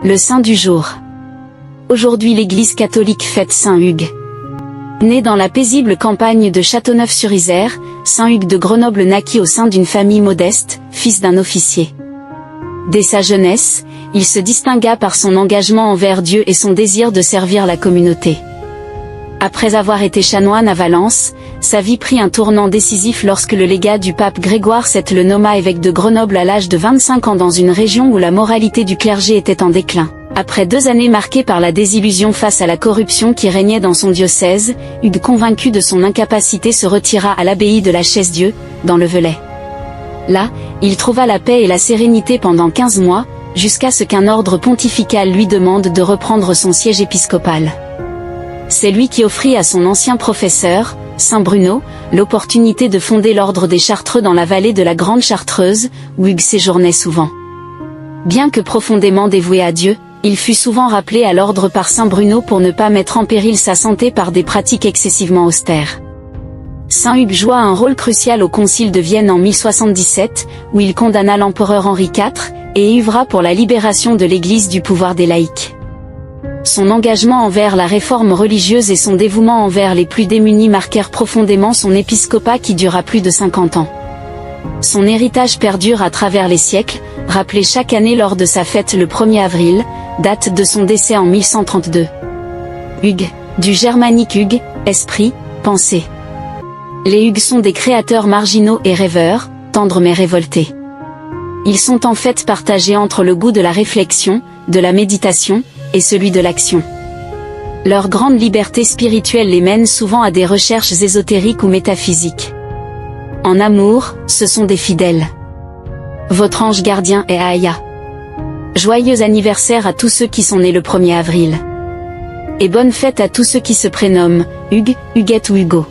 Le saint du jour. Aujourd'hui l'Église catholique fête Saint Hugues. Né dans la paisible campagne de Châteauneuf-sur-Isère, Saint Hugues de Grenoble naquit au sein d'une famille modeste, fils d'un officier. Dès sa jeunesse, il se distingua par son engagement envers Dieu et son désir de servir la communauté. Après avoir été chanoine à Valence, sa vie prit un tournant décisif lorsque le légat du pape Grégoire VII le nomma évêque de Grenoble à l'âge de 25 ans dans une région où la moralité du clergé était en déclin. Après 2 années marquées par la désillusion face à la corruption qui régnait dans son diocèse, Hugues, convaincu de son incapacité, se retira à l'abbaye de la Chaise-Dieu, dans le Velay. Là, il trouva la paix et la sérénité pendant 15 mois, jusqu'à ce qu'un ordre pontifical lui demande de reprendre son siège épiscopal. C'est lui qui offrit à son ancien professeur, Saint Bruno, l'opportunité de fonder l'ordre des Chartreux dans la vallée de la Grande Chartreuse, où Hugues séjournait souvent. Bien que profondément dévoué à Dieu, il fut souvent rappelé à l'ordre par Saint Bruno pour ne pas mettre en péril sa santé par des pratiques excessivement austères. Saint Hugues joua un rôle crucial au Concile de Vienne en 1077, où il condamna l'empereur Henri IV, et œuvra pour la libération de l'Église du pouvoir des laïcs. Son engagement envers la réforme religieuse et son dévouement envers les plus démunis marquèrent profondément son épiscopat qui dura plus de 50 ans. Son héritage perdure à travers les siècles, rappelé chaque année lors de sa fête le 1er avril, date de son décès en 1132. Hugues, du germanique Hugues, esprit, pensée. Les Hugues sont des créateurs marginaux et rêveurs, tendres mais révoltés. Ils sont en fait partagés entre le goût de la réflexion, de la méditation, et celui de l'action. Leur grande liberté spirituelle les mène souvent à des recherches ésotériques ou métaphysiques. En amour, ce sont des fidèles. Votre ange gardien est Aya. Joyeux anniversaire à tous ceux qui sont nés le 1er avril. Et bonne fête à tous ceux qui se prénomment Hugues, Huguette ou Hugo.